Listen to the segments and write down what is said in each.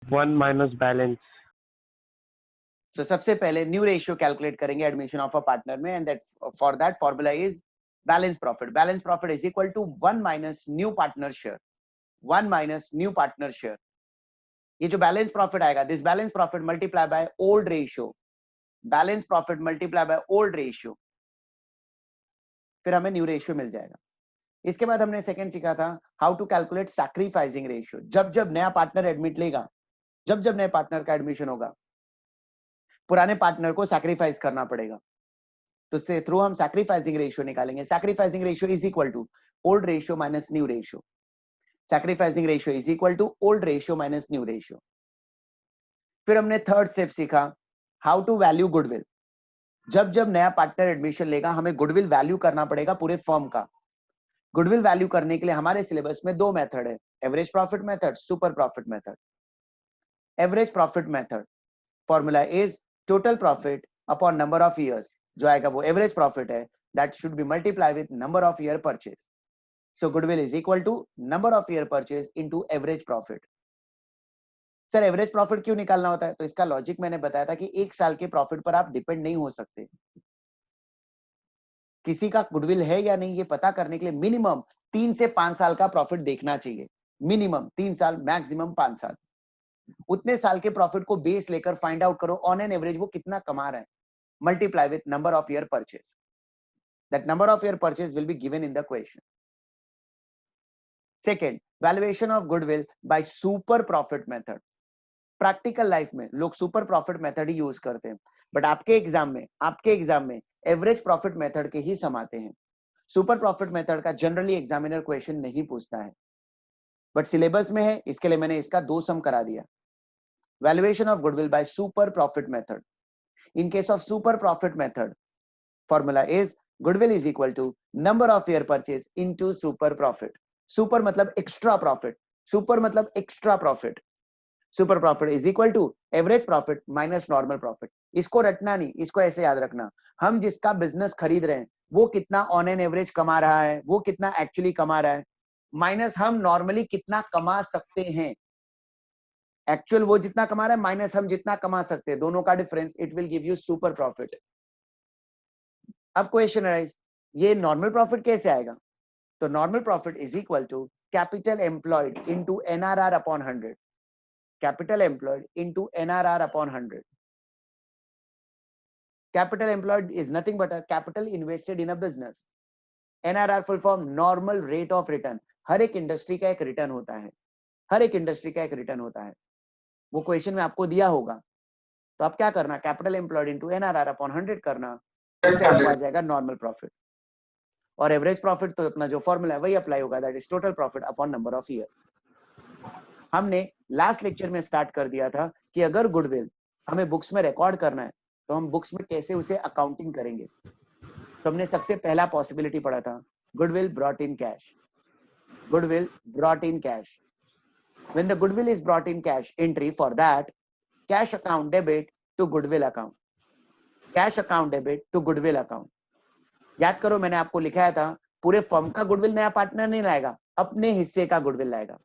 1 minus balance. So सबसे पहले new ratio calculate करेंगे एडमिशन ऑफ अ पार्टनर में, and that for that formula is balance profit. Balance profit is equal to 1 minus new partner share. 1 minus new partner share. ये जो balance profit आएगा, this balance profit multiply by old ratio. Balance profit multiply by old ratio, फिर हमें new ratio मिल जाएगा. इसके बाद हमने second सीखा था how to calculate sacrificing ratio. जब जब नया पार्टनर एडमिट लेगा, जब जब नए पार्टनर का एडमिशन होगा, पुराने पार्टनर को सैक्रिफाइस करना पड़ेगा. तो से थ्रू हम सैक्रिफाइसिंग रेशियो निकालेंगे. Sacrificing ratio is equal to old ratio minus new ratio. Sacrificing ratio is equal to old ratio minus new ratio. फिर हमने थर्ड स्टेप सीखा हाउ टू वैल्यू गुडविल. जब जब नया पार्टनर एडमिशन लेगा, हमें गुडविल वैल्यू करना पड़ेगा पूरे फर्म का. गुडविल वैल्यू करने के लिए हमारे सिलेबस में दो मेथड है, average profit method, super profit method. Average profit method formula is total profit upon number of years. जो आएगा वो एवरेज प्रॉफिट है, that should be multiply with number of year purchase. So goodwill is equal to number of year purchase into average profit. Sir average profit क्यों निकालना होता है? तो इसका लॉजिक मैंने बताया था कि एक साल के प्रॉफिट पर आप डिपेंड नहीं हो सकते. किसी का गुडविल है या नहीं ये पता करने के लिए मिनिमम 3 से 5 साल का प्रॉफिट देखना चाहिए. मिनिमम 3 साल, मैक्सिमम 5 साल. उतने साल के प्रॉफिट को बेस लेकर फाइंड आउट करो ऑन एन एवरेज वो कितना कमा रहा है. Multiply with number of year purchase. That number of year purchase will be given in the question. Second, valuation of goodwill by super profit method. Practical life में लोग super profit method ही use करते हैं, but आपके exam में average profit method के ही सम आते हैं. Super profit method का जनरली एग्जामिनर क्वेश्चन नहीं पूछता है, बट सिलेबस में है, इसके लिए मैंने इसका 2 सम करा दिया. Valuation of goodwill by super profit method. In case of super profit method, formula is goodwill is equal to number of year purchase into super profit. Super मतलब एक्स्ट्रा प्रॉफिट, सुपर मतलब extra profit. Super profit is equal to average profit minus normal profit. इसको रटना नहीं, इसको ऐसे याद रखना. हम जिसका बिजनेस खरीद रहे हैं वो कितना ऑन एन एवरेज कमा रहा है, वो कितना एक्चुअली कमा रहा है, माइनस हम नॉर्मली कितना कमा सकते हैं. एक्चुअल वो जितना कमा रहा है माइनस हम जितना कमा सकते हैं, दोनों का difference, it will give you super profit. अब क्वेश्चन अराइज, ये नॉर्मल प्रॉफिट कैसे आएगा? तो normal profit is equal to capital employed into NRR upon 100. capital employed into NRR upon 100. Capital employed is nothing but a capital invested in a business. NRR full form normal rate of return. हर एक industry का एक return होता है, हर एक industry का एक return होता है. वो क्वेश्चन में आपको दिया होगा, तो आप क्या करना, capital employed into NRR upon 100 करना, उससे आपको आ जाएगा नॉर्मल प्रॉफिट. और एवरेज प्रॉफिट तो अपना जो फॉर्मूला है वही अप्लाई होगा, that is total profit upon number of years. हमने लास्ट लेक्चर में स्टार्ट कर दिया था कि अगर गुडविल हमें बुक्स में रिकॉर्ड करना है तो हम बुक्स में कैसे उसे अकाउंटिंग करेंगे. तो हमने सबसे पहला पॉसिबिलिटी पढ़ा था, goodwill brought in cash. Goodwill brought in cash. When the goodwill is brought in cash, entry for that cash account debit to goodwill account. Cash account debit to goodwill account. याद करो मैंने आपको लिखाया था पूरे firm का goodwill नया partner नहीं लाएगा, अपने हिस्से का गुडविल लाएगा,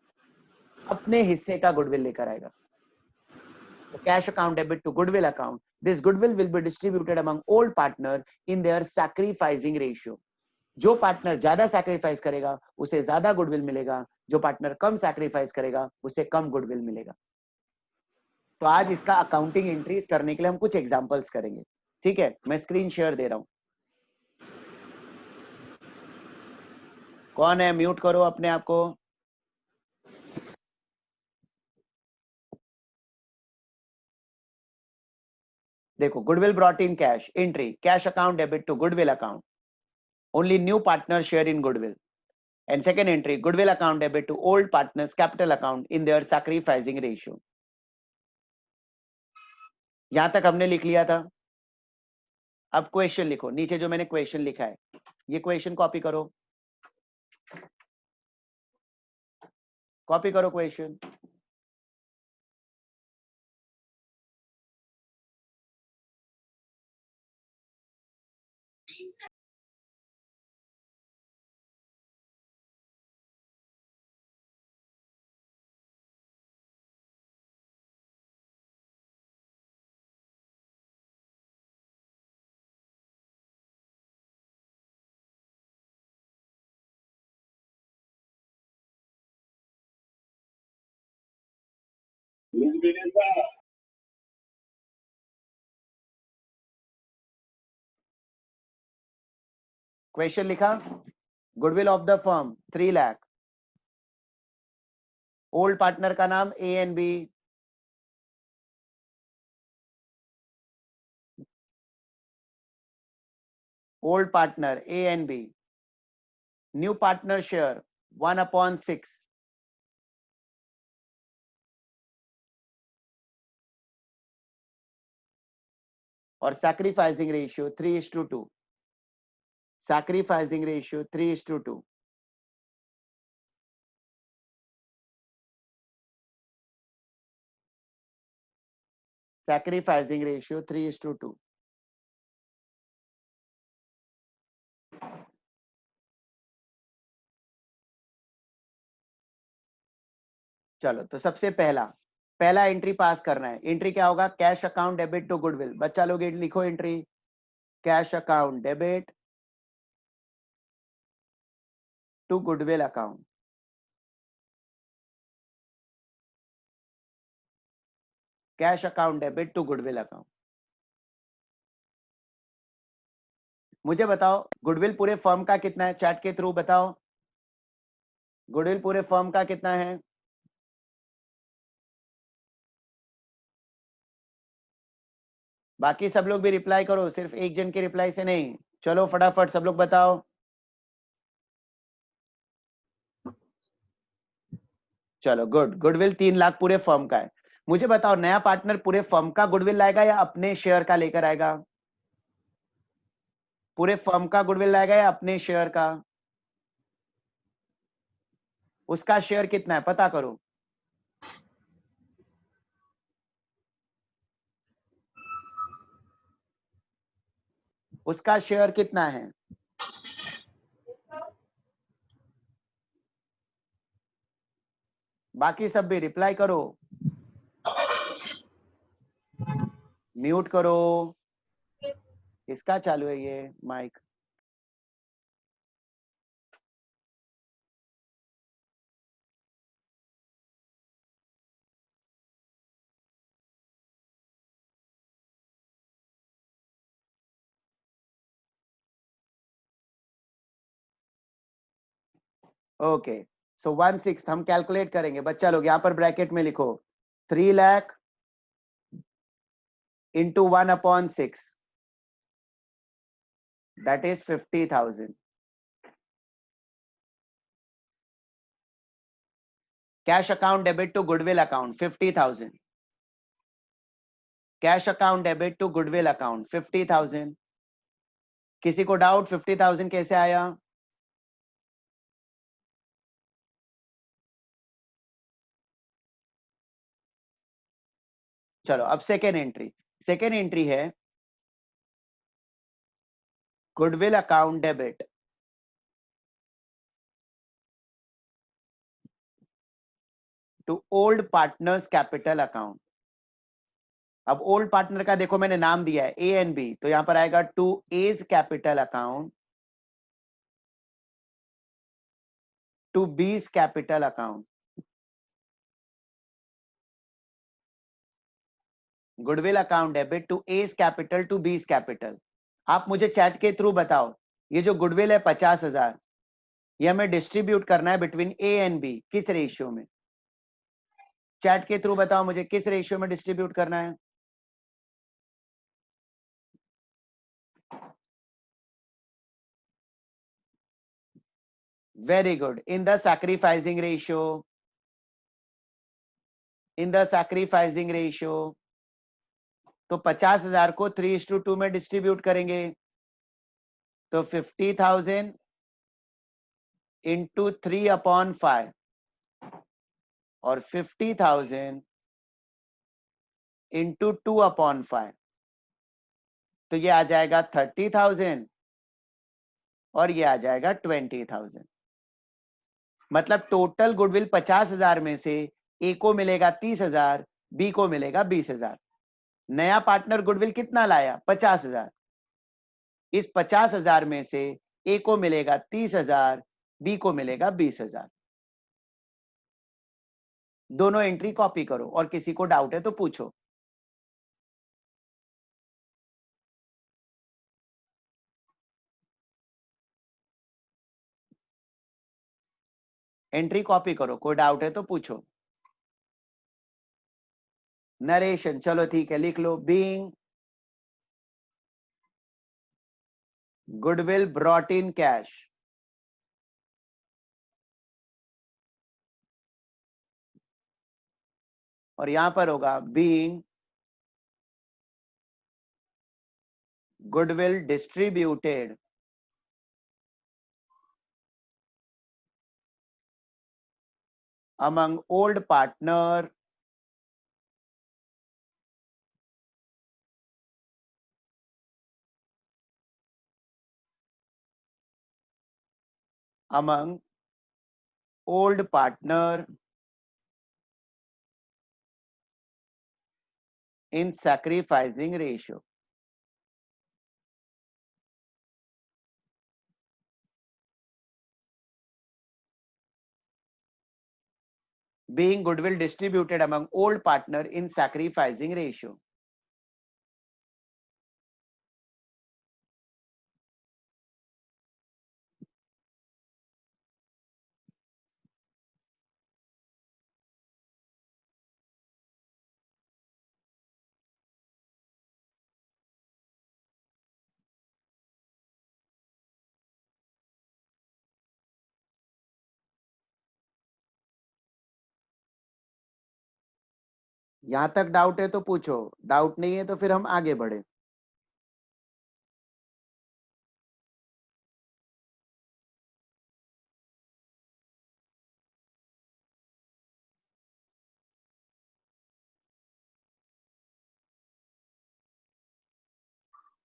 अपने हिस्से का गुडविल लेकर आएगा. Cash account debit to goodwill account. This goodwill will be distributed among all partner in their sacrificing ratio. जो पार्टनर ज्यादा सैक्रिफाइस करेगा उसे ज्यादा गुडविल मिलेगा, जो पार्टनर कम सैक्रिफाइस करेगा उसे कम गुडविल मिलेगा. तो आज इसका अकाउंटिंग एंट्रीज करने के लिए हम कुछ एग्जांपल्स करेंगे. ठीक है, मैं स्क्रीन शेयर दे रहा हूं. कौन है, म्यूट करो अपने आप को. देखो, goodwill brought in cash, entry cash account debit to goodwill account. Only new partner share in goodwill. And second entry, goodwill account debit to old partners capital account in their sacrificing ratio. यहां तक हमने लिख लिया था. अब question लिखो, नीचे जो मैंने क्वेश्चन लिखा है ये क्वेश्चन कॉपी करो, कॉपी करो क्वेश्चन. क्वेश्चन लिखा, goodwill of the firm 3 lakh, old partner का नाम A and B, old partner A and B, new partner share 1/6, और sacrificing ratio 3:2, sacrificing ratio 3:2, sacrificing ratio 3:2। चलो, तो सबसे पहला एंट्री पास करना है। एंट्री क्या होगा? Cash account debit to goodwill. बच्चा लोग लिखो entry, cash account debit to goodwill account. Cash account debit to goodwill account. मुझे बताओ गुडविल पूरे फर्म का कितना है, चैट के थ्रू बताओ। गुडविल पूरे फर्म का कितना है? बाकी सब लोग भी रिप्लाई करो, सिर्फ एक जन के रिप्लाई से नहीं। चलो फटाफट सब लोग बताओ। चलो गुड, गुडविल 3 लाख पूरे फर्म का है। मुझे बताओ नया पार्टनर पूरे फर्म का गुडविल लाएगा या अपने शेयर का लेकर आएगा? पूरे फर्म का गुडविल लाएगा या अपने शेयर का? उसका शेयर कितना है पता करो। उसका शेयर कितना है? बाकी सब भी रिप्लाई करो। म्यूट करो। किसका चालू है ये माइक? ओके, सो 1/6 हम कैलकुलेट करेंगे। बच्चा लोग यहां पर ब्रैकेट में लिखो 3 lakh into 1/6, that is 50,000। Cash account debit to goodwill account 50,000। Cash account debit to goodwill account 50,000। किसी को डाउट 50,000 कैसे आया? चलो अब सेकेंड एंट्री। सेकेंड एंट्री है goodwill account debit to old partners capital account. अब ओल्ड पार्टनर का देखो मैंने नाम दिया है ए एंड बी, तो यहां पर आएगा to A's capital account to B's capital account. Goodwill account debit to A's capital to B's capital. आप मुझे चैट के थ्रू बताओ, ये जो गुडविल है 50,000, ये हमें डिस्ट्रीब्यूट करना है बिटवीन ए एंड बी, किस रेशियो में? चैट के थ्रू बताओ मुझे किस रेशियो में डिस्ट्रीब्यूट करना है। Very good, in the sacrificing ratio. In the sacrificing ratio. तो 50,000 को 3:2 में डिस्ट्रीब्यूट करेंगे, तो 50,000 इंटू 3/5 और 50,000 इंटू 2/5, तो ये आ जाएगा 30,000 और ये आ जाएगा 20,000। मतलब टोटल गुडविल 50,000 में से ए को मिलेगा 30,000, बी को मिलेगा 20,000। नया पार्टनर गुडविल कितना लाया? 50,000। इस 50,000 में से ए को मिलेगा 30,000, बी को मिलेगा 20,000। दोनों एंट्री कॉपी करो और किसी को डाउट है तो पूछो। एंट्री कॉपी करो, कोई डाउट है तो पूछो। नरेशन, चलो ठीक है, लिख लो। Being goodwill brought in cash. और यहां पर होगा being goodwill distributed among old partner among old partner in sacrificing ratio. Being goodwill distributed among old partner in sacrificing ratio. यहां तक डाउट है तो पूछो, डाउट नहीं है तो फिर हम आगे बढ़े।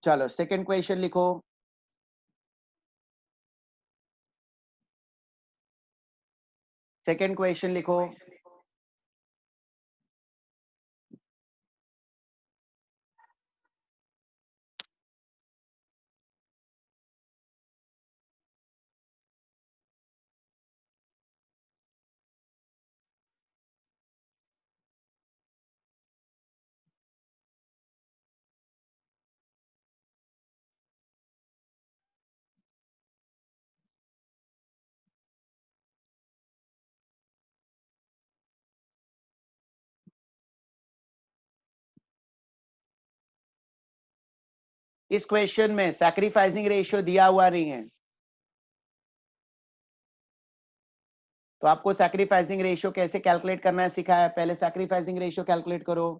चलो सेकंड क्वेश्चन लिखो। सेकंड क्वेश्चन लिखो। इस क्वेश्चन में सैक्रिफाइसिंग रेशियो दिया हुआ नहीं है, तो आपको सैक्रिफाइसिंग रेशियो कैसे कैलकुलेट करना है सिखाया। पहले सैक्रिफाइसिंग रेशियो कैलकुलेट करो।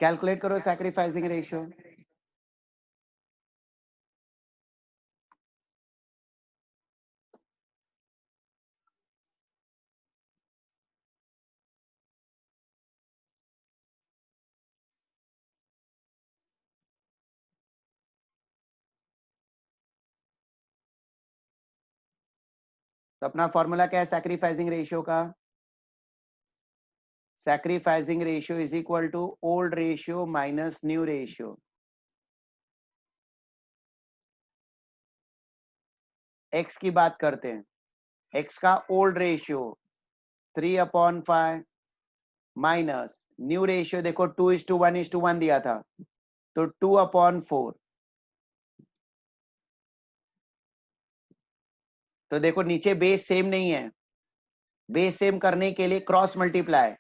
कैलकुलेट करो सैक्रिफाइसिंग रेशियो। तो अपना फॉर्मूला क्या है सैक्रिफाइसिंग रेशियो का। Sacrificing ratio is equal to old ratio minus new ratio. X की बात करते हैं, एक्स का old ratio 3/5 minus new ratio, देखो 2:1:1 दिया था, तो 2/4। तो देखो नीचे बेस सेम नहीं है, बेस सेम करने के लिए क्रॉस मल्टीप्लाई,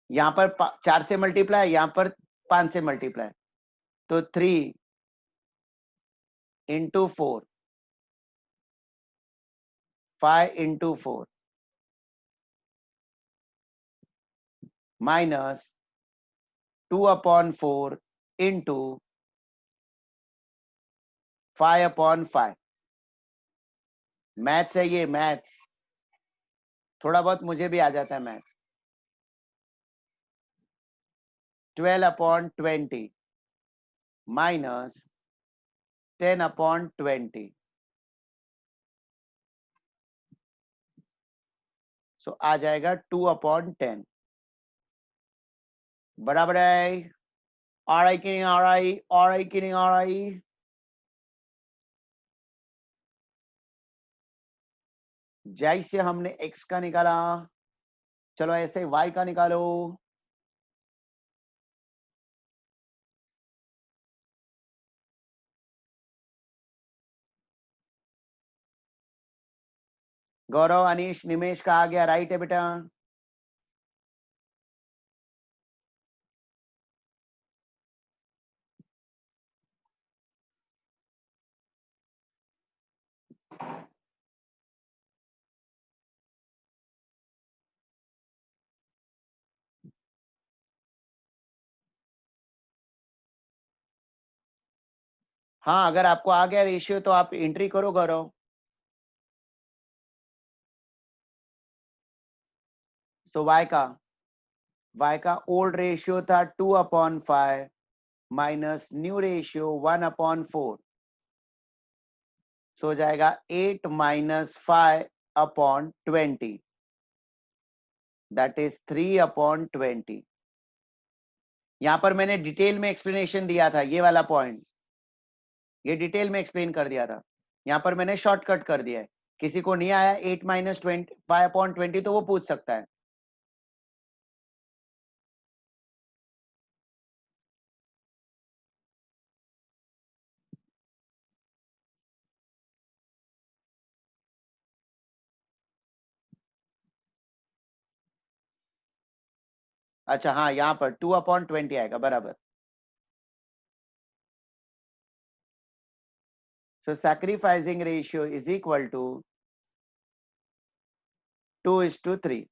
यहां पर 4 से मल्टीप्लाई, यहां पर 5 से मल्टीप्लाई, तो 3 × 4 5 × 4 माइनस 2/4 इंटू 5/5। मैथ्स है ये, मैथ्स थोड़ा बहुत मुझे भी आ जाता है मैथ्स। 12/20 माइनस 10/20। सो आ जाएगा 2/10 बराबर है। आ रहा है कि नहीं आ रहा है, आ रहा है कि नहीं आ रहा है। जैसे हमने x का निकाला, चलो ऐसे y का निकालो। गौरव, अनीश, निमेश का आ गया, राइट है बेटा। हाँ, अगर आपको आ गया रेशियो तो आप एंट्री करो गौरव। सो y का ओल्ड रेशियो था 2/5 माइनस न्यू रेशियो 1/4। सो जाएगा 8 माइनस 5/20, दैट इज 3/20। यहां पर मैंने डिटेल में एक्सप्लेनेशन दिया था, ये वाला पॉइंट, ये डिटेल में एक्सप्लेन कर दिया था। यहाँ पर मैंने शॉर्टकट कर दिया है। किसी को नहीं आया 8 माइनस 5/20 तो वो पूछ सकता है। अच्छा हाँ, यहाँ पर 2/20 आएगा बराबर। So sacrificing ratio is equal to 2:3।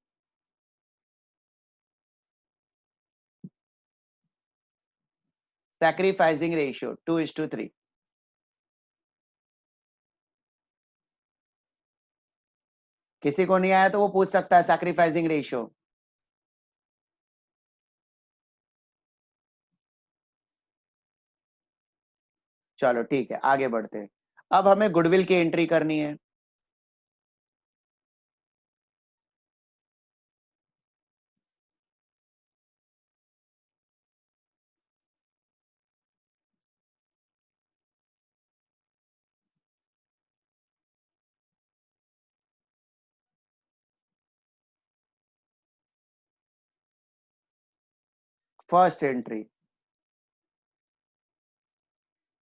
Sacrificing ratio 2:3। किसी को नहीं आया तो वो पूछ सकता है सैक्रिफाइसिंग रेशियो। चलो ठीक है, आगे बढ़ते हैं। अब हमें गुडविल की एंट्री करनी है। First entry,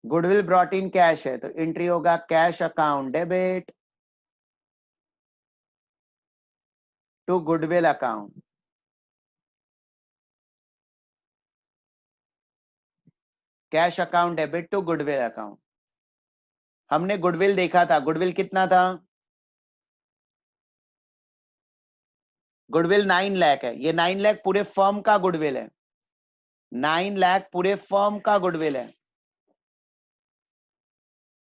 goodwill brought in cash है तो एंट्री होगा cash account debit to goodwill account. Cash account debit to goodwill account. हमने गुडविल देखा था, गुडविल कितना था? गुडविल 9 लाख है। ये 9 लाख पूरे फर्म का गुडविल है। 9 लाख पूरे फर्म का गुडविल है।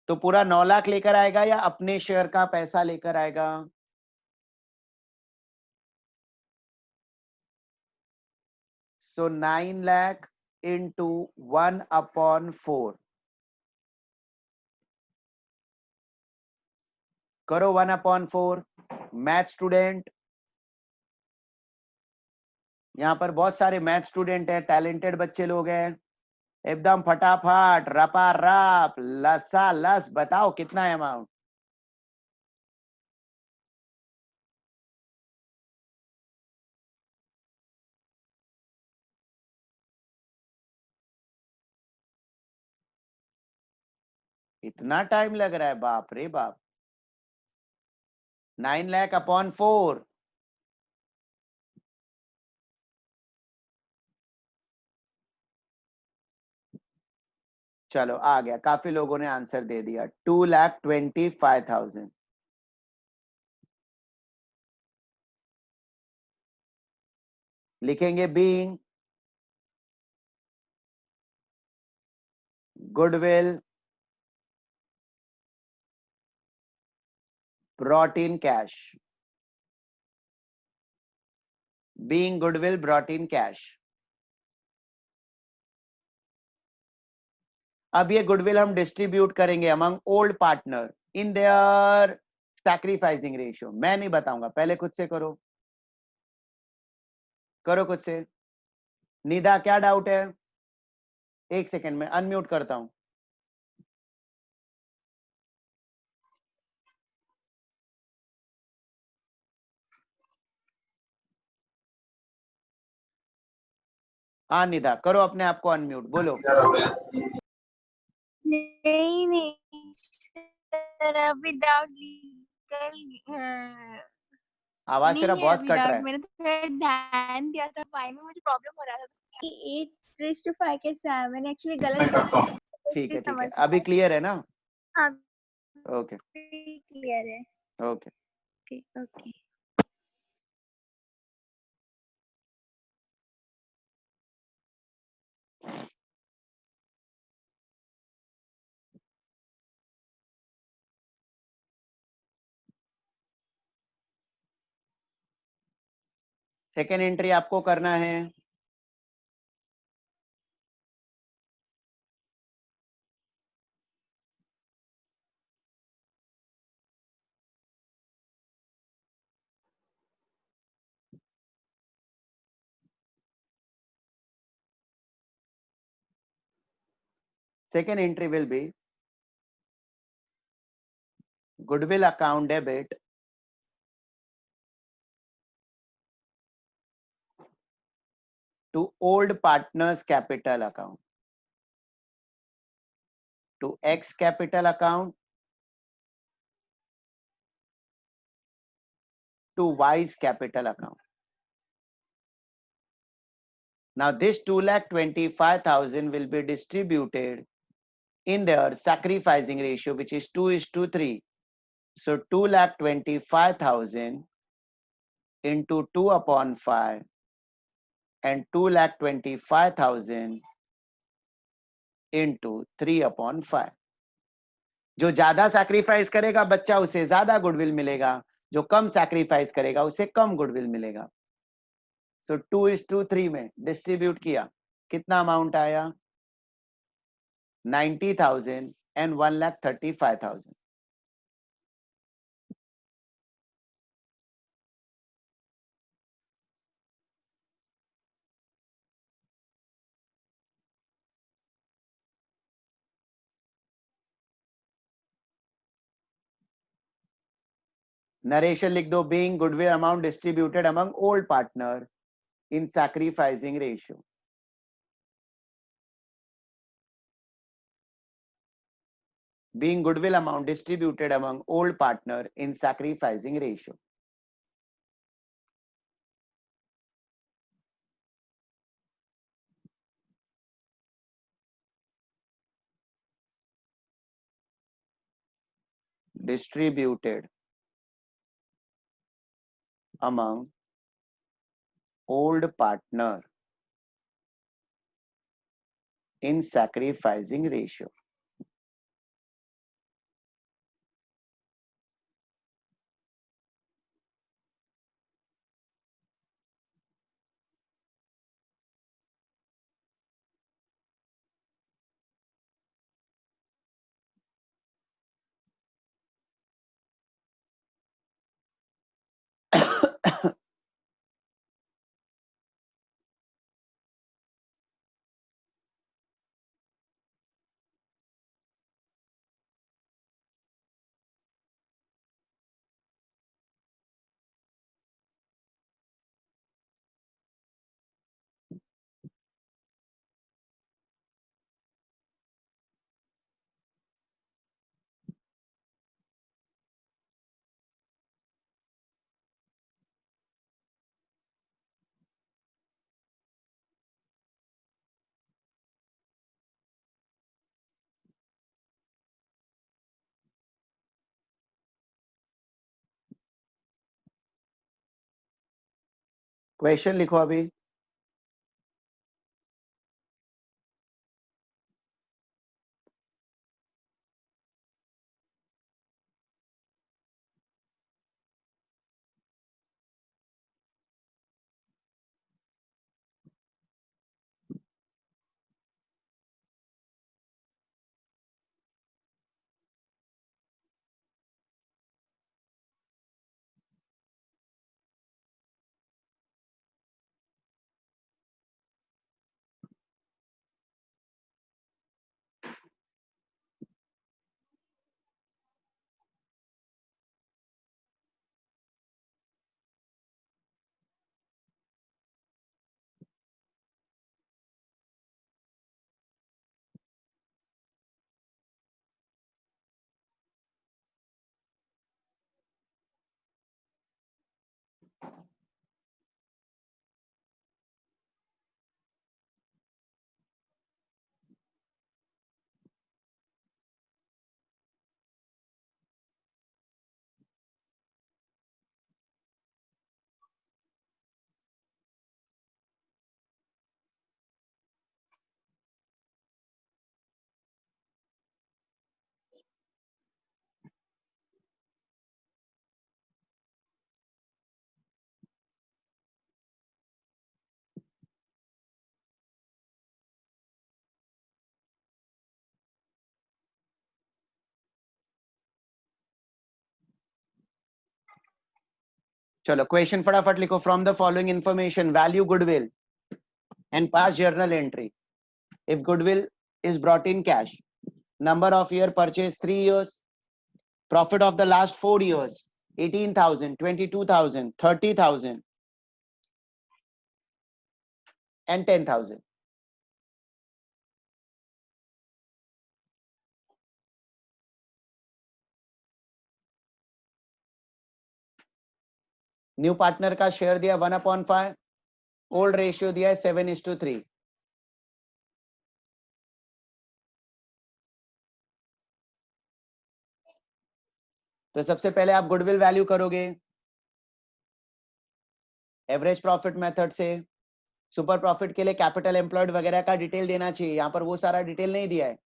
तो पूरा 9 लाख लेकर आएगा या अपने शेयर का पैसा लेकर आएगा? सो 9 लाख इंटू 1/4 करो। 1/4 मैथ स्टूडेंट, यहाँ पर बहुत सारे मैथ स्टूडेंट हैं, टैलेंटेड बच्चे लोग हैं। एकदम फटाफट रपा रप लसा लस बताओ कितना है अमाउंट। इतना टाइम लग रहा है, बाप रे बाप। 9 लाख अपॉन 4। चलो आ गया, काफी लोगों ने आंसर दे दिया। 2,25,000। लिखेंगे being goodwill brought in cash, being goodwill brought in cash. अब ये गुडविल हम डिस्ट्रीब्यूट करेंगे among old partner in their sacrificing ratio. मैं नहीं बताऊंगा, पहले खुद से करो, करो खुद से. निदा क्या डाउट है? एक सेकंड में अनम्यूट करता हूं. हाँ निदा, करो अपने आप को अनम्यूट, बोलो. नहीं नहीं सर, अभी डाउट आवाज नहीं तेरा है. बहुत अभी कट रहा डाउट है. मैंने थोड़ा ध्यान दिया था, फाइव में मुझे प्रॉब्लम हो रहा था कि 8 कैसे आया. मैंने एक्चुअली गलत ठीक है, ठीक है, समझ अभी क्लियर है ना? हाँ ओके क्लियर है. Okay. Okay okay. Second entry आपको करना है. Second entry will be goodwill account debit to old partners capital account, to X capital account, to Y's capital account. Now this 2,25,000 will be distributed in their sacrificing ratio, which is 2:3. So 2,25,000 into 2/5 and 2,25,000 into 3/5. जो ज्यादा sacrifice करेगा बच्चा उसे ज्यादा goodwill मिलेगा, जो कम sacrifice करेगा उसे कम गुडविल मिलेगा. सो 2:3 में डिस्ट्रीब्यूट किया, कितना अमाउंट आया? 90,000 and 1,35,000. नरेशन लिख दो. Being goodwill amount distributed among old partner in sacrificing ratio. Being goodwill amount distributed among old partner in sacrificing ratio. Distributed among old partner in sacrificing ratio. Question लिखो अभी. चलो question फटाफट लिखो. From the following information value goodwill and pass journal entry. If goodwill is brought in cash, number of year purchase 3 years, profit of the last 4 years 18,000, 22,000, 30,000 and 10,000. New partner का share दिया 1/5, old ratio दिया है 7:3. तो सबसे पहले आप goodwill value करोगे average profit method से. सुपर प्रॉफिट के लिए कैपिटल एम्प्लॉयड वगैरह का डिटेल देना चाहिए, यहां पर वो सारा डिटेल नहीं दिया है.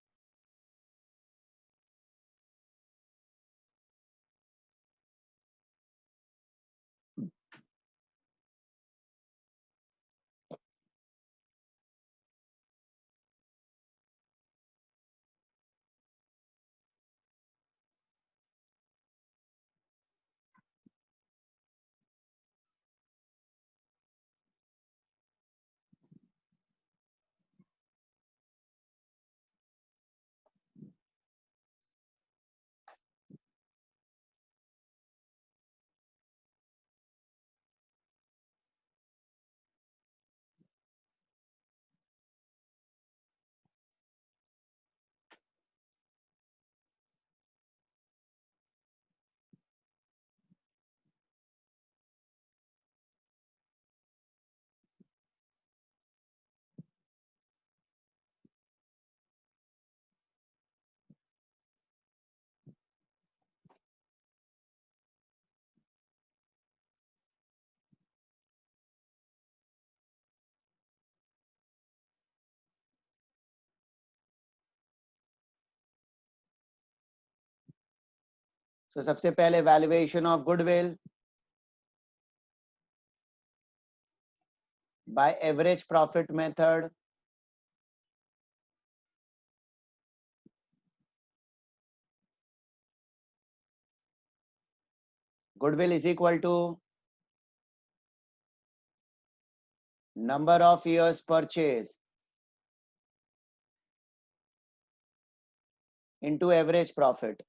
So सबसे पहले valuation of goodwill by average profit method. Goodwill is equal to number of years purchase into average profit.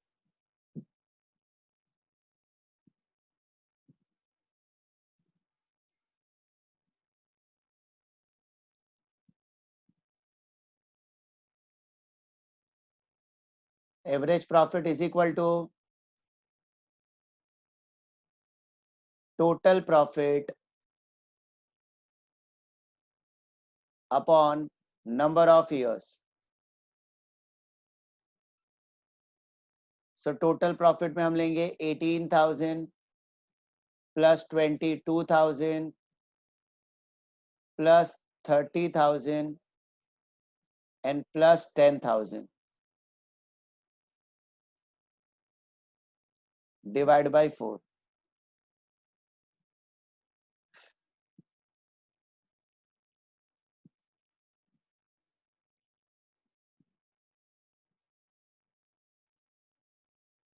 Average profit is equal to total profit upon number of years. So total profit में हम लेंगे 18,000 plus 22,000 plus 30,000 and plus 10,000 divide by 4.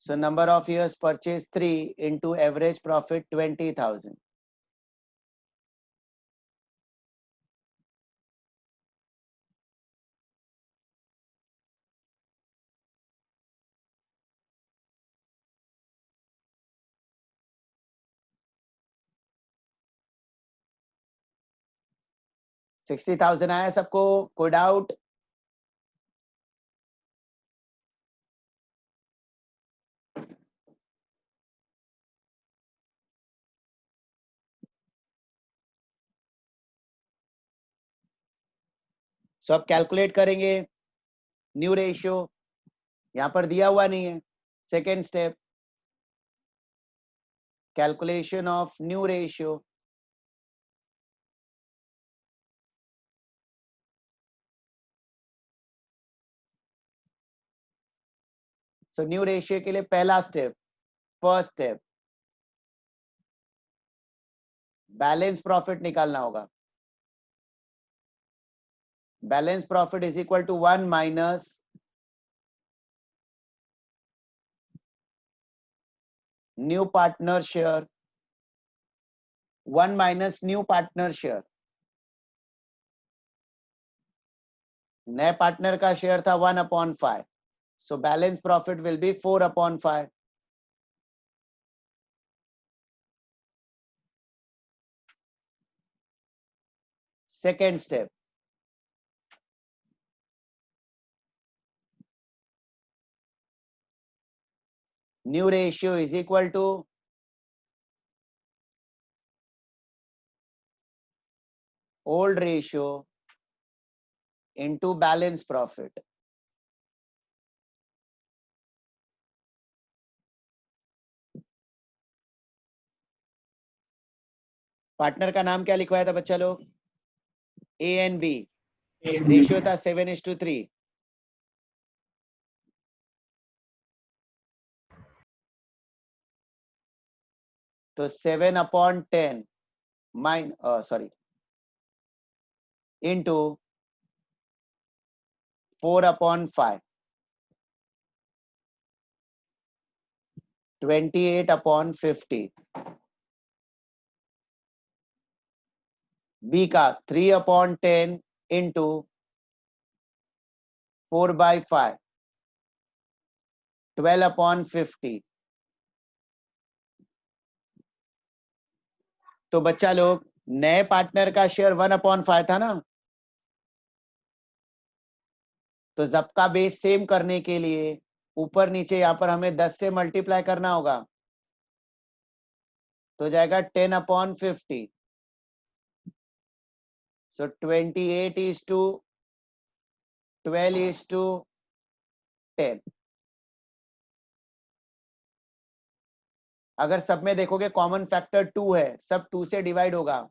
So number of years purchase 3 into average profit 20,000. $60,000 आया सबको? कोई doubt? सो अब calculate करेंगे new ratio, यहां पर दिया हुआ नहीं है. Second step, calculation of new ratio. So new ratio के लिए पहला step, first step, balance profit निकालना होगा. Balance profit is equal to 1 minus new partner share 1 minus new partner share. नए पार्टनर का शेयर था 1/5. So balance profit will be 4/5. Second step. New ratio is equal to old ratio into balance profit. Partner का नाम क्या लिखवाया था बच्चा लोग? ए एंड बी. रेशियो था 7:3. तो 7/10 into 4/5. 28/50. बी का 3/10 into 4/5. 12/50. तो बच्चा लोग नए पार्टनर का शेयर 1/5 था ना, तो जब का बेस सेम करने के लिए ऊपर नीचे यहां पर हमें 10 से मल्टीप्लाई करना होगा, तो जाएगा 10/50. सो 28:12:10. अगर सब में देखोगे कॉमन फैक्टर 2 है, सब 2 से डिवाइड होगा.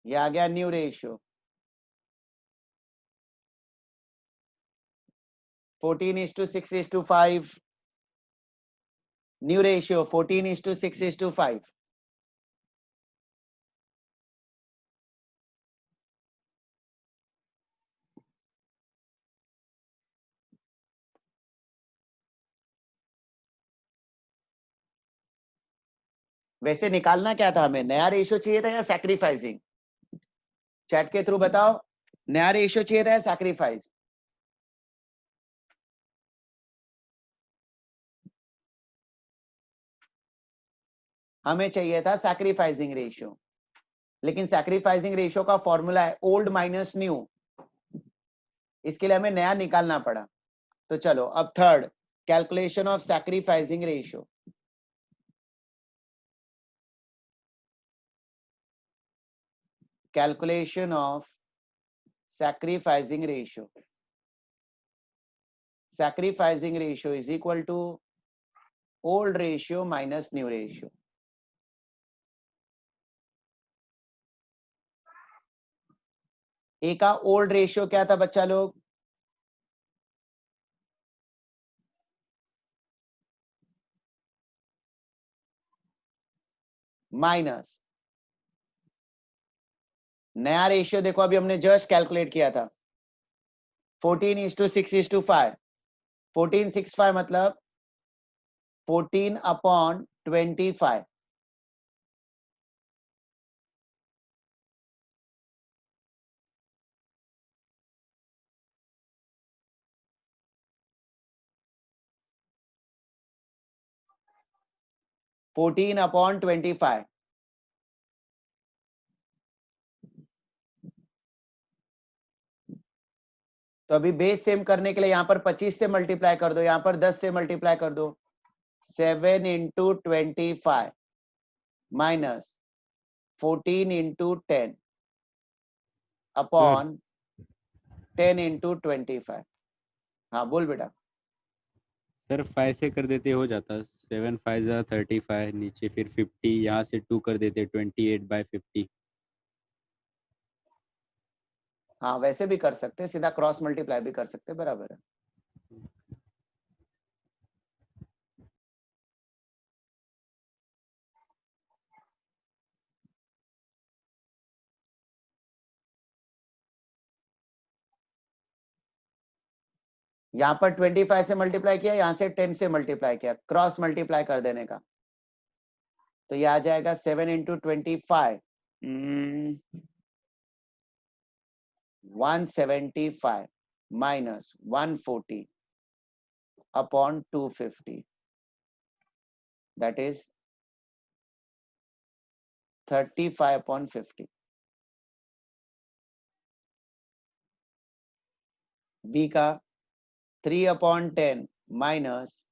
ये आ गया न्यू रेशियो. 14:6:5. New ratio 14:6:5. वैसे निकालना क्या था हमें? नया रेशियो चाहिए था या सैक्रिफाइसिंग? चैट के थ्रू बताओ, नया रेशियो चाहिए था या सैक्रिफाइस? हमें चाहिए था सैक्रिफाइसिंग रेशियो. लेकिन सैक्रिफाइसिंग रेशियो का फॉर्मूला है ओल्ड माइनस न्यू. इसके लिए हमें नया निकालना पड़ा. तो चलो अब third, calculation of sacrificing ratio. Calculation of sacrificing ratio. Sacrificing ratio is equal to old ratio minus new ratio. ए का ओल्ड रेशियो क्या था बच्चा लोग? माइनस नया रेशियो देखो अभी हमने जस्ट कैलकुलेट किया था 14:6:5. 14/6/5 मतलब 14/25. Fourteen upon 25. तो अभी बेस सेम करने के लिए यहां पर 25 से मल्टीप्लाई कर दो, यहां पर 10 से मल्टीप्लाई कर दो. 7 into 25 minus 14 into 10 upon 10 into 25. हाँ बोल बेटा. सर 5 से कर देते हो जाता 7 5 35, नीचे फिर 50, यहाँ से 2 कर देते 28/50. हाँ वैसे भी कर सकते, सीधा क्रॉस मल्टीप्लाई भी कर सकते, बराबर है. यहाँ पर 25 से मल्टीप्लाई किया, यहाँ से 10 से मल्टीप्लाई किया, क्रॉस मल्टीप्लाई कर देने का, तो ये आ जाएगा 7 into 25 175 minus 140 upon 250, that is 35 upon 50. B का 3 upon 10 minus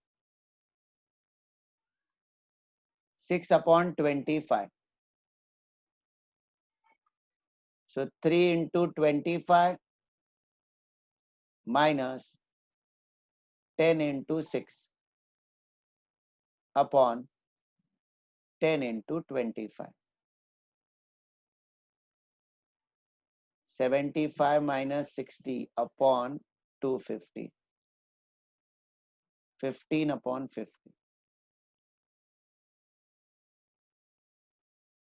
6 upon 25. So 3 into 25 minus 10 into 6 upon 10 into 25. 75 minus 60 upon 250. 15 upon 50.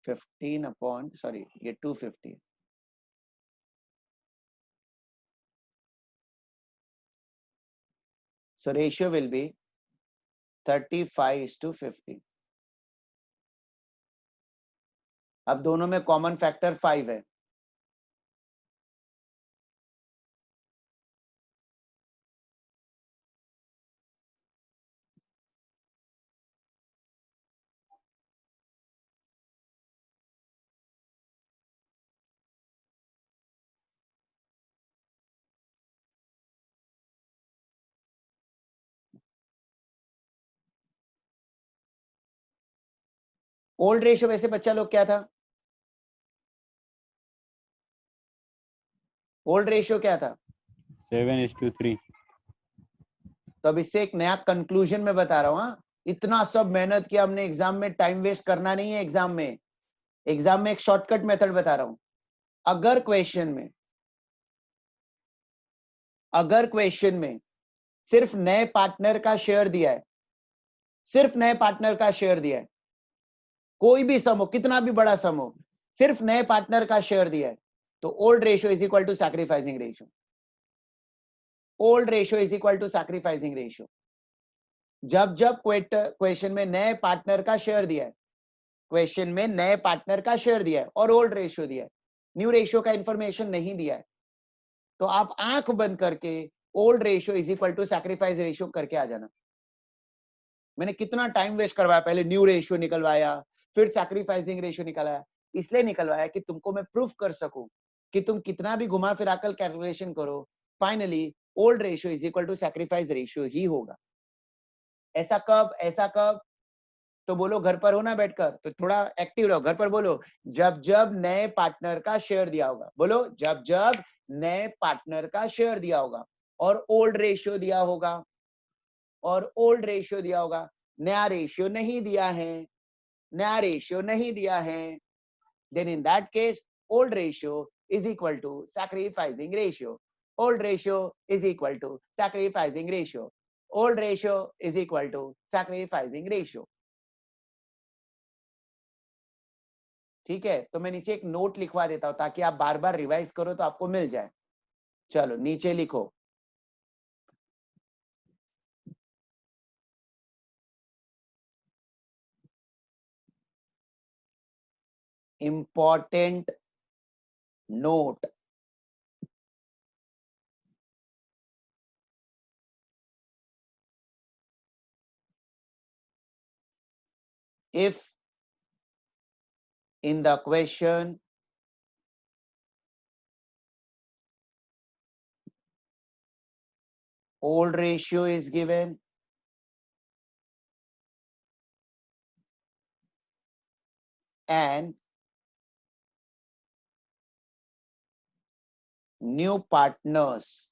15 upon, sorry, ये 250. So ratio will be 35:50. अब दोनों में कॉमन फैक्टर 5 है. ओल्ड रेशियो वैसे बच्चा लोग क्या था? ओल्ड रेशियो क्या था? 7:3. तो अब इससे एक नया कंक्लूजन में बता रहा हूं. हाँ, इतना सब मेहनत किया हमने एग्जाम में, टाइम वेस्ट करना नहीं है एग्जाम में. एग्जाम में एक शॉर्टकट मेथड बता रहा हूं. अगर क्वेश्चन में सिर्फ नए पार्टनर का शेयर दिया है, सिर्फ नए पार्टनर का शेयर दिया है, कोई भी सम हो, कितना भी बड़ा सम हो, सिर्फ नए पार्टनर का शेयर दिया है, तो old ratio is equal to sacrificing ratio. Old ratio is equal to sacrificing ratio. जब जब क्वेश्चन में नए पार्टनर का शेयर दिया है, क्वेश्चन में नए पार्टनर का शेयर दिया है और ओल्ड रेशियो दिया है, न्यू रेशियो का इंफॉर्मेशन नहीं दिया है, तो आप आंख बंद करके old ratio is equal to sacrifice ratio करके आ जाना. मैंने कितना टाइम वेस्ट करवाया, पहले न्यू रेशियो निकलवाया, फिर सैक्रिफाइसिंग रेशियो निकलवाया. इसलिए निकलवाया कि तुमको मैं प्रूफ कर सकूं कि तुम कितना भी घुमा फिरा कर कैलकुलेशन करो, finally old ratio is equal to sacrifice ratio ही होगा. ऐसा कब? तो बोलो घर पर हो ना बैठकर, तो थोड़ा एक्टिव रहो, घर पर बोलो जब जब नए पार्टनर का शेयर दिया होगा. बोलो जब जब नए पार्टनर का शेयर दिया होगा और ओल्ड रेशियो दिया होगा, और ओल्ड रेशियो दिया होगा. नया रेशियो नहीं दिया है, नया रेशियो नहीं दिया है, then in that case old ratio is equal to sacrificing ratio. Old ratio is equal to sacrificing ratio. Old ratio is equal to sacrificing ratio. ठीक है, तो मैं नीचे एक नोट लिखवा देता हूं ताकि आप बार बार रिवाइज करो तो आपको मिल जाए. चलो नीचे लिखो, important note. If in the question old ratio is given and new partners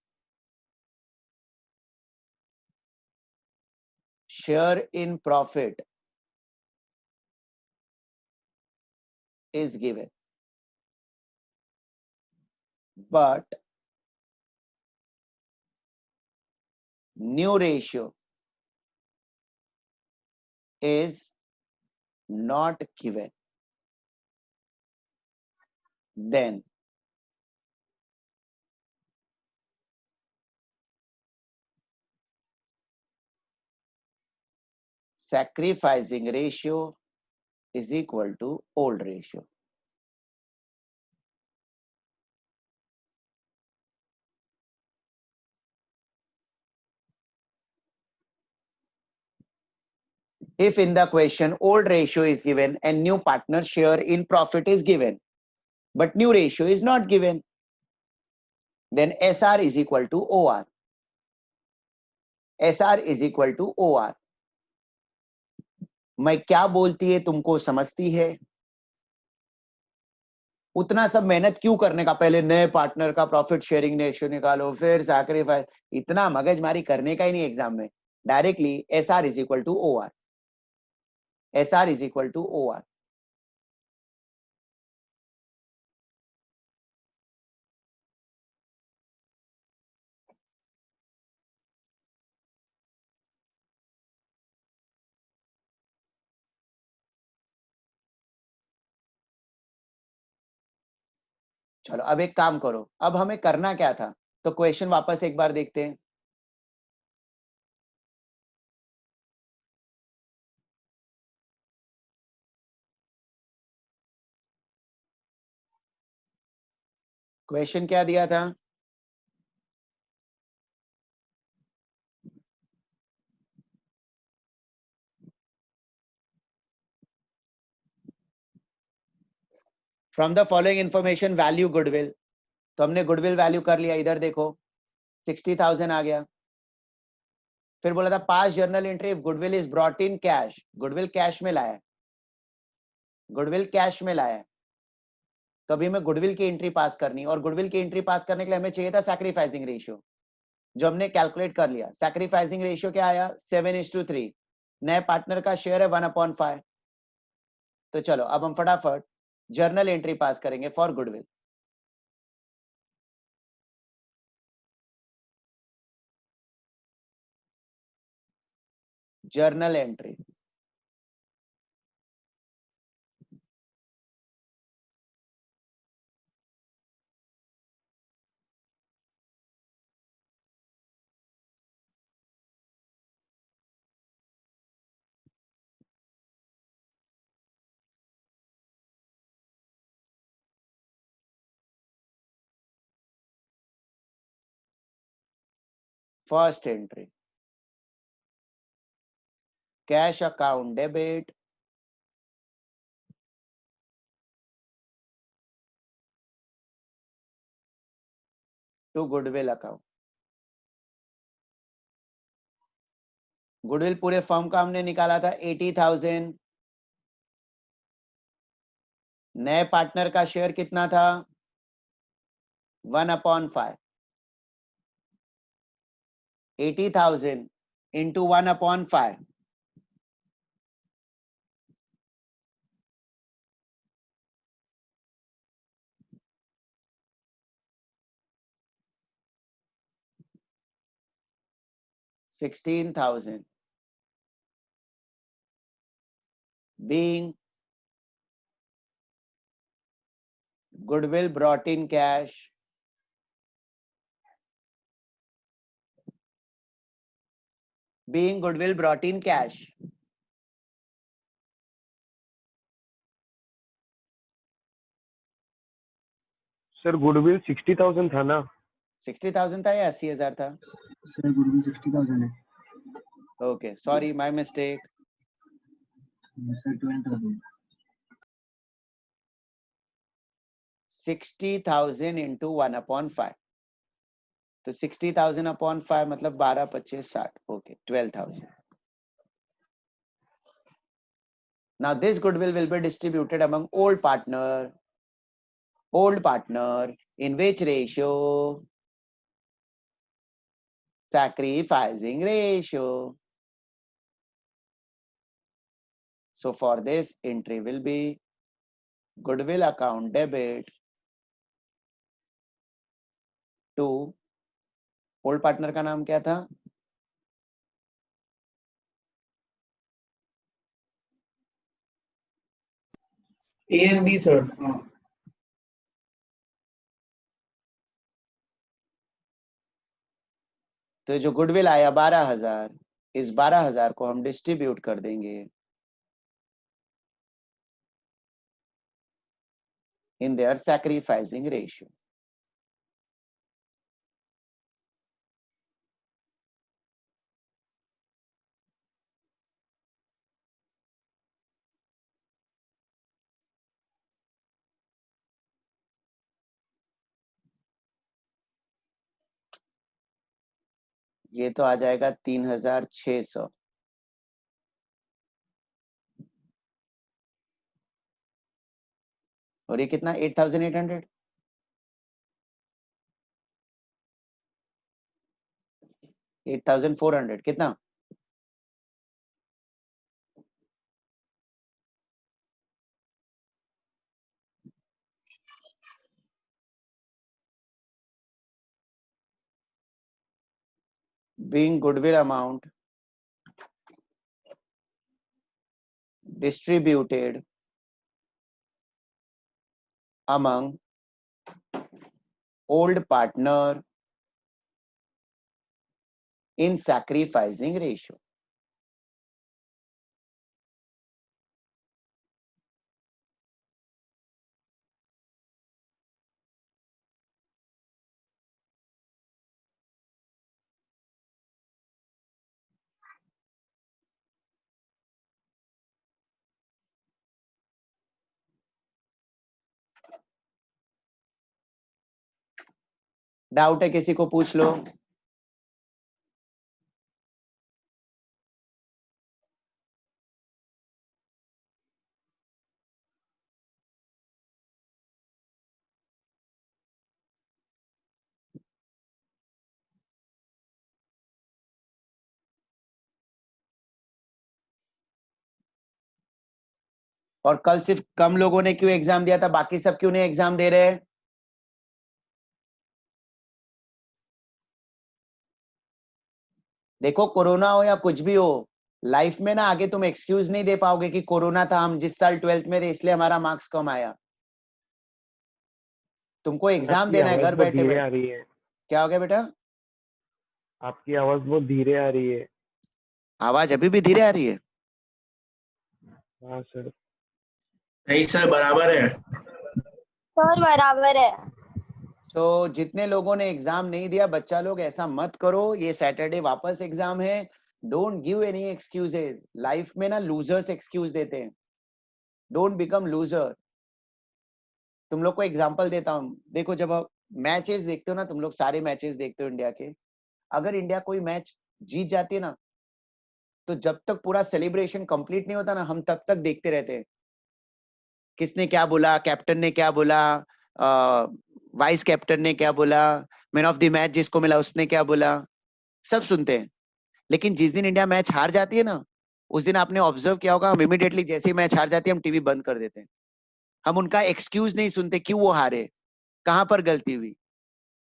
share in profit is given, but new ratio is not given, then sacrificing ratio is equal to old ratio. If in the question old ratio is given and new partner share in profit is given, but new ratio is not given, then SR is equal to OR. SR is equal to OR. मैं क्या बोलती है तुमको समझती है? उतना सब मेहनत क्यों करने का? पहले नए पार्टनर का प्रॉफिट शेयरिंग रेशियो निकालो, फिर सैक्रिफाइस, इतना मगजमारी करने का ही नहीं एग्जाम में. Directly SR is equal to OR. SR is equal to OR. चलो अब एक काम करो, अब हमें करना क्या था, तो क्वेश्चन वापस एक बार देखते हैं. क्वेश्चन क्या दिया था? From the following information value goodwill. तो हमने गुडविल वैल्यू कर लिया, इधर देखो 60,000 आ गया. फिर बोला था पास journal entry if goodwill is brought in cash. Goodwill cash में लाया, गुडविल कैश में लाया, तो अभी हमें गुडविल की एंट्री पास करनी, और गुडविल की एंट्री पास करने के लिए हमें चाहिए था सैक्रिफाइसिंग रेशियो, जो हमने कैलकुलेट कर लिया. सैक्रिफाइसिंग रेशियो क्या आया? 7:3. नए पार्टनर का शेयर है 1/5. तो चलो अब हम फटाफट जर्नल एंट्री पास करेंगे for goodwill. Journal entry, first entry cash account debit to goodwill account. Goodwill पूरे फर्म का हमने निकाला था 80,000. नए पार्टनर का शेयर कितना था? 1/5. 80,000 into 1/5. 16,000 being goodwill brought in cash, being goodwill brought in cash. Sir goodwill 60,000 था ना? 60,000 था या 80,000 था? सर गुडविल 60,000 है. Okay, sorry, my mistake. Sir 12,000. 60,000 into 1/5. तो 60,000 upon 5 मतलब 12, 25, 60. Okay, 12,000. Now this goodwill will be distributed among old partner in which ratio? Sacrificing ratio. So for this entry will be goodwill account debit to old partner का नाम क्या था? A&B sir. तो जो goodwill आया 12,000, इस 12,000 को हम डिस्ट्रीब्यूट कर देंगे इन देयर सैक्रिफाइसिंग रेशियो। ये तो आ जाएगा 3,600। और ये कितना 8,800। 8,400 कितना? Being goodwill amount distributed among old partner in sacrificing ratio। Doubt है किसी को? पूछ लो। और कल सिर्फ कम लोगों ने क्यों एग्जाम दिया था, बाकी सब क्यों नहीं एग्जाम दे रहे हैं? देखो कोरोना हो या कुछ भी हो, लाइफ में ना आगे तुम एक्सक्यूज नहीं दे पाओगे कि कोरोना था, हम जिस साल 12th में थे इसलिए हमारा मार्क्स कम आया। तुमको एग्जाम देना है घर बैठे धीरे आ बैठे। रही है। क्या हो गया बेटा? आपकी आवाज बहुत धीरे आ रही है। आवाज अभी भी धीरे आ रही है? हाँ सर। नहीं सर, बराबर है। सर बराबर है। तो जितने लोगों ने एग्जाम नहीं दिया, बच्चा लोग ऐसा मत करो, ये सैटरडे वापस एग्जाम है। Don't give any excuses. Life में ना लूजर्स एक्सक्यूज देते हैं। Don't become loser. तुम लोग को एग्जांपल देता हूँ, देखो जब आप मैचेस देखते हो ना, तुम लोग सारे मैचेस देखते हो इंडिया के, अगर इंडिया कोई मैच जीत जाती है ना, तो जब तक पूरा सेलिब्रेशन कंप्लीट नहीं होता ना, हम तब तक देखते रहते हैं। किसने क्या बोला, कैप्टन ने क्या बोला, वाइस कैप्टन ने क्या बोला, मैन ऑफ द मैच जिसको मिला उसने क्या बोला, सब सुनते हैं। लेकिन जिस दिन इंडिया मैच हार जाती है ना, उस दिन आपने ऑब्जर्व किया होगा, हम इमीडिएटली जैसे ही मैच हार जाती है हम टीवी बंद कर देते हैं। हम उनका एक्सक्यूज नहीं सुनते, क्यों वो हारे, कहां पर गलती हुई।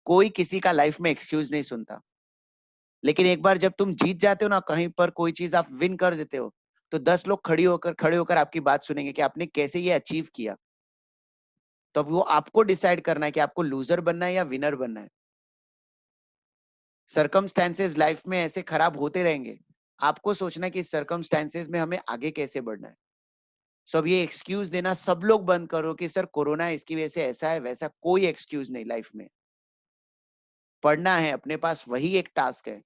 कोई किसी का लाइफ में एक्सक्यूज नहीं सुनता। लेकिन एक बार जब तुम जीत जाते हो ना, कहीं पर कोई चीज आप विन कर देते हो, तो 10 लोग खड़े होकर आपकी बात सुनेंगे कि आपने कैसे ये अचीव किया। तो अब वो आपको डिसाइड करना है कि आपको लूजर बनना है या विनर बनना है। सर्कमस्टेंसेस लाइफ में ऐसे खराब होते रहेंगे, आपको सोचना है कि सर्कमस्टेंसेस में हमें आगे कैसे बढ़ना है। सो अब ये एक्सक्यूज देना सब लोग बंद करो कि सर कोरोना है इसकी वजह से ऐसा है वैसा। कोई एक्सक्यूज नहीं लाइफ में। पढ़ना है, अपने पास वही एक टास्क है।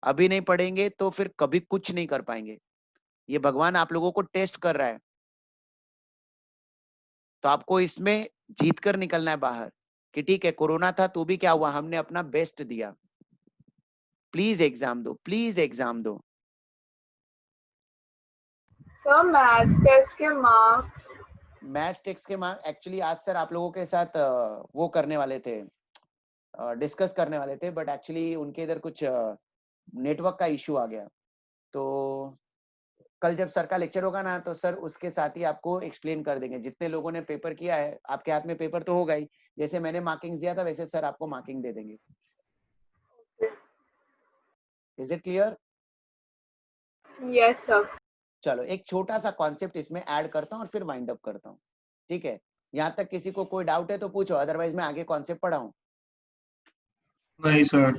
अभी नहीं पढ़ेंगे तो फिर कभी कुछ नहीं कर पाएंगे। ये भगवान आप लोगों को टेस्ट कर रहा है, तो आपको इसमें जीत कर निकलना है बाहर कि ठीक है कोरोना था तो भी क्या हुआ, हमने अपना बेस्ट दिया। प्लीज एग्जाम दो, प्लीज एग्जाम दो। सर मैथ्स टेस्ट के मार्क्स। मैथ्स टेक्स्ट के मार्क्स एक्चुअली आज सर आप लोगों के साथ वो करने वाले थे, डिस्कस करने वाले थे, बट एक्चुअली उनके इधर कुछ नेटवर्क का इशू आ गया। तो कल जब सर का लेक्चर होगा ना, तो सर उसके साथ ही आपको एक्सप्लेन कर देंगे। जितने लोगों ने पेपर किया है, आपके हाथ में पेपर तो होगा ही, जैसे मैंने मार्किंग दिया था वैसे सर आपको मार्किंग दे देंगे। Is it clear? Yes sir. चलो एक छोटा सा कॉन्सेप्ट इसमें ऐड करता हूँ और फिर वाइंड अप करता हूँ। ठीक है, यहाँ तक किसी को कोई डाउट है तो पूछो, अदरवाइज मैं आगे कॉन्सेप्ट पढ़ाऊँ। नहीं सर।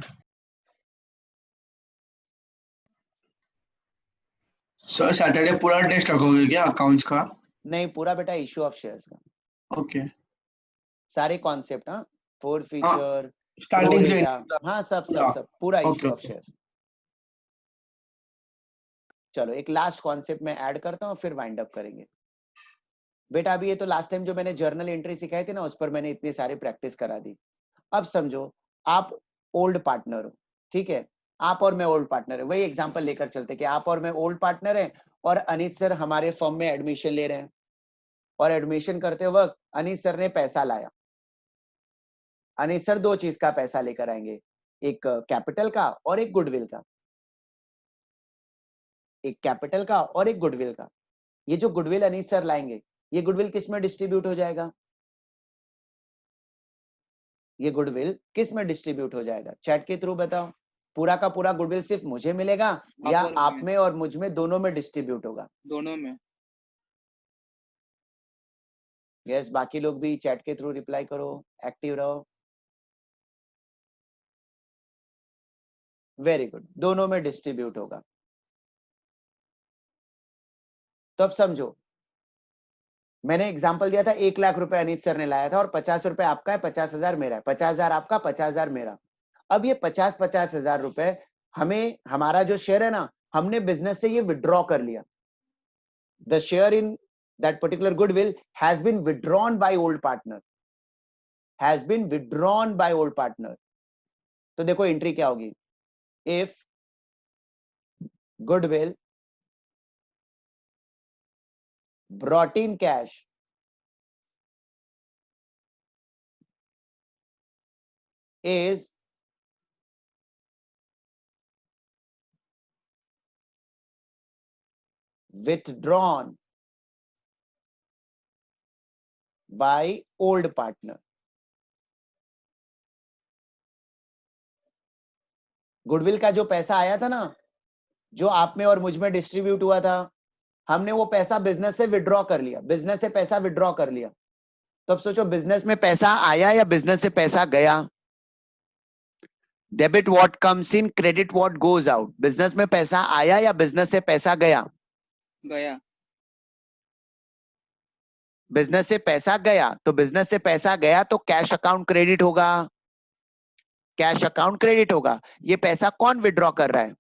सर सैटरडे पूरा टेस्ट रखोगे क्या अकाउंट्स का? नहीं, पूरा बेटा इश्यू ऑफ शेयर्स का, ओके सारे कॉन्सेप्ट, हाँ, फोर हाँ फीचर, स्टार्टिंग से हाँ, सब पूरा पूरा okay issue of okay shares. चलो एक लास्ट कॉन्सेप्ट में ऐड करता हूँ, फिर वाइंड अप करेंगे। बेटा अभी ये तो लास्ट टाइम जो मैंने जर्नल एंट्री सिखाई थी ना, उस पर मैंने इतनी सारी प्रैक्टिस करा दी। अब समझो आप ओल्ड पार्टनर हो, ठीक है, आप और मैं ओल्ड पार्टनर है, वही एग्जांपल लेकर चलते कि आप और मैं ओल्ड पार्टनर है और अनित सर हमारे फर्म में एडमिशन ले रहे हैं, और एडमिशन करते वक्त अनित सर ने पैसा लाया। अनित सर दो चीज का पैसा लेकर आएंगे, एक कैपिटल का और एक गुडविल का, एक कैपिटल का और एक गुडविल का। ये जो गुडविल अनित सर लाएंगे, ये गुडविल किस में डिस्ट्रीब्यूट हो जाएगा? ये गुडविल किस में डिस्ट्रीब्यूट हो जाएगा? चैट के थ्रू बताओ। पूरा का पूरा गुडविल सिर्फ मुझे मिलेगा या आप में और मुझ में दोनों में डिस्ट्रीब्यूट होगा? दोनों में। यस, बाकी लोग भी चैट के थ्रू रिप्लाई करो, एक्टिव रहो। वेरी गुड, दोनों में डिस्ट्रीब्यूट होगा। तो अब समझो, मैंने एग्जांपल दिया था 1,00,000 रुपए अनित सर ने लाया था और 50 रुपए आपका है, 50,000 मेरा है, 50,000 आपका, 50,000 मेरा। अब ये 50 हजार रुपए हमें, हमारा जो शेयर है ना, हमने बिजनेस से ये विड्रॉ कर लिया। The share in that particular goodwill has been withdrawn by old partner, has been withdrawn by old partner. तो देखो एंट्री क्या होगी, if goodwill brought in cash is withdrawn by old partner। Goodwill का जो पैसा आया था ना, जो आप में और मुझ में डिस्ट्रीब्यूट हुआ था, हमने वो पैसा बिजनेस से विड्रॉ कर लिया, बिजनेस से पैसा विड्रॉ कर लिया। तो अब सोचो, बिजनेस में पैसा आया या बिजनेस से पैसा गया? Debit what comes in, credit what goes out. Business में पैसा आया या बिजनेस से पैसा गया? गया। बिजनेस से पैसा गया, तो बिजनेस से पैसा गया तो कैश अकाउंट क्रेडिट होगा, कैश अकाउंट क्रेडिट होगा। ये पैसा कौन विड्रॉ कर रहा है?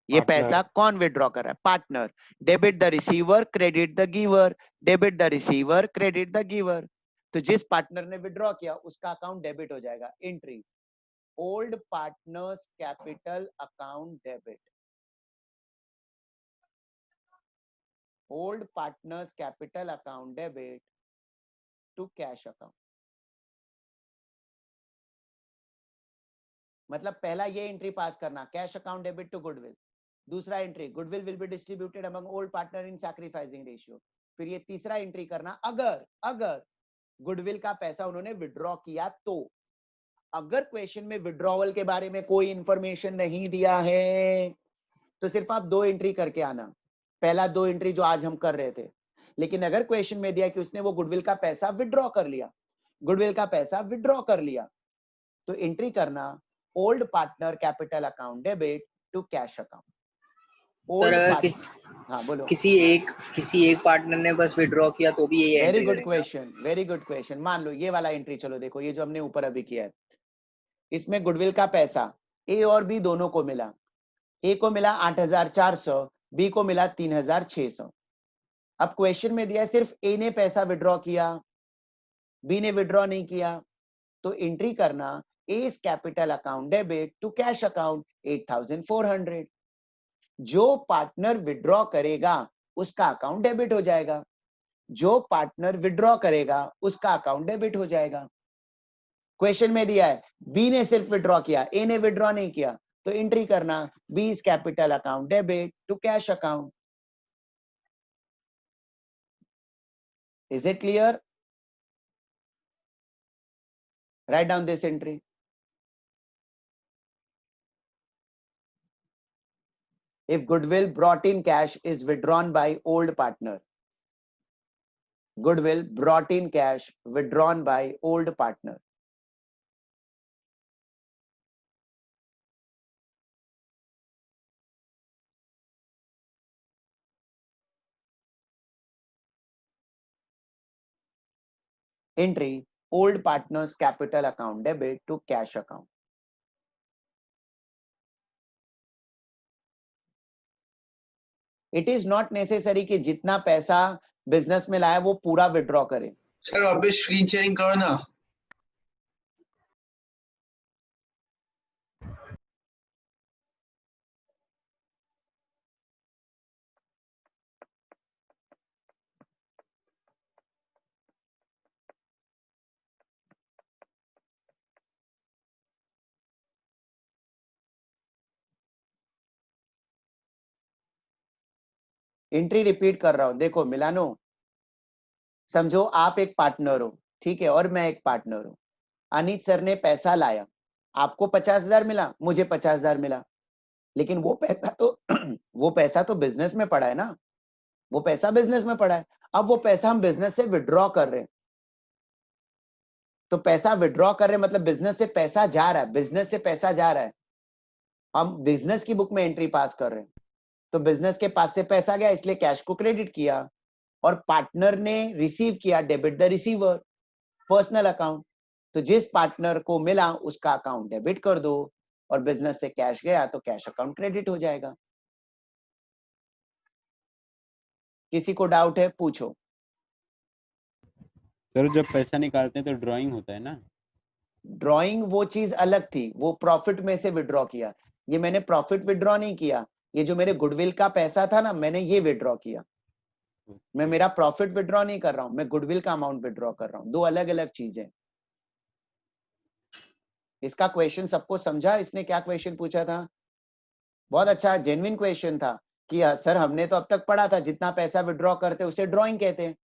ये पैसा कौन विड्रॉ कर रहा है? Partner. Debit the receiver, credit the giver, debit the receiver, credit the giver. तो जिस पार्टनर ने विड्रॉ किया उसका अकाउंट डेबिट हो जाएगा। Entry, old partners capital account debit, old partners capital account debit to cash account. मतलब पहला ये एंट्री पास करना, cash account debit to goodwill. दूसरा entry, goodwill will be distributed among old partner in sacrificing ratio. फिर ये तीसरा entry करना, अगर गुडविल का पैसा उन्होंने विड्रॉ किया तो। अगर क्वेश्चन में विड्रॉवल के बारे में कोई इंफॉर्मेशन नहीं दिया है तो सिर्फ आप दो एंट्री करके आना, पहला दो एंट्री जो आज हम कर रहे थे। लेकिन अगर क्वेश्चन में दिया कि उसने वो गुडविल का पैसा विड्रॉ कर लिया, गुडविल का पैसा विड्रॉ कर लिया, तो एंट्री करना old partner capital account debit to cash account. Sir अगर हाँ बोलो। किसी एक पार्टनर ने बस विड्रॉ किया तो भी ये very good question, very good question. मान लो ये वाला एंट्री, चलो देखो ये जो हमने ऊपर अभी किया है, इसमें गुडविल का पैसा ए और बी दोनों को मिला। ए को मिला 8,400, बी को मिला 3,600। अब क्वेश्चन में दिया है सिर्फ ए ने पैसा विड्रॉ किया, बी ने विड्रॉ नहीं किया, तो एंट्री करना A's capital account debit to cash account 8,400। जो पार्टनर विड्रॉ करेगा उसका अकाउंट डेबिट हो जाएगा, जो पार्टनर विड्रॉ करेगा उसका अकाउंट डेबिट हो जाएगा। क्वेश्चन में दिया है बी ने सिर्फ विड्रॉ किया, ए ने विड्रॉ नहीं किया, तो एंट्री करना B's capital account debit to cash account. Is it clear? Right down this entry. If goodwill brought in cash is withdrawn by old partner, goodwill brought in cash withdrawn by old partner, entry old partners capital account debit to cash account. It is not necessary कि जितना पैसा business में लाया वो पूरा withdraw करे. Sir अभी screen sharing करो ना. एंट्री रिपीट कर रहा हूं. देखो मिलानो, समझो आप एक पार्टनर हो, ठीक है, और मैं एक पार्टनर हूं. अनित सर ने पैसा लाया, आपको 50,000 मिला, मुझे 50,000 मिला, लेकिन वो पैसा तो बिजनेस में पड़ा है ना. वो पैसा बिजनेस में पड़ा है. अब वो पैसा हम बिजनेस से विड्रॉ कर रहे हैं. तो पैसा विड्रॉ कर रहे हैं मतलब बिजनेस से पैसा जा रहा है. बिजनेस से पैसा जा रहा है. हम बिजनेस की बुक में एंट्री पास कर रहे हैं. तो बिजनेस के पास से पैसा गया, इसलिए कैश को क्रेडिट किया, और पार्टनर ने रिसीव किया, debit the receiver, personal account. तो जिस पार्टनर को मिला उसका अकाउंट डेबिट कर दो, और बिजनेस से कैश गया तो कैश अकाउंट क्रेडिट हो जाएगा. किसी को डाउट है पूछो. सर जब पैसा निकालते हैं तो ड्राइंग होता है ना. ड्राइंग वो चीज अलग थी, वो प्रॉफिट में से विड्रॉ किया. ये मैंने प्रॉफिट विड्रॉ नहीं किया. ये जो मेरे गुडविल का पैसा था ना, मैंने ये विड्रॉ किया. मैं मेरा प्रॉफिट विड्रॉ नहीं कर रहा हूं, मैं गुडविल का अमाउंट विड्रॉ कर रहा हूं. दो अलग अलग चीजें. इसका क्वेश्चन सबको समझा? इसने क्या क्वेश्चन पूछा था? बहुत अच्छा जेन्युइन क्वेश्चन था कि सर हमने तो अब तक पढ़ा था जितना पैसा विड्रॉ करते उसे ड्राइंग कहते हैं,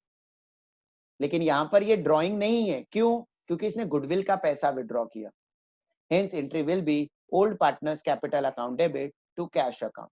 लेकिन यहां पर ये ड्राइंग नहीं है. क्यों? क्योंकि इसने गुडविल का पैसा विड्रॉ किया. Hence entry will be old partners capital account debit to cash account.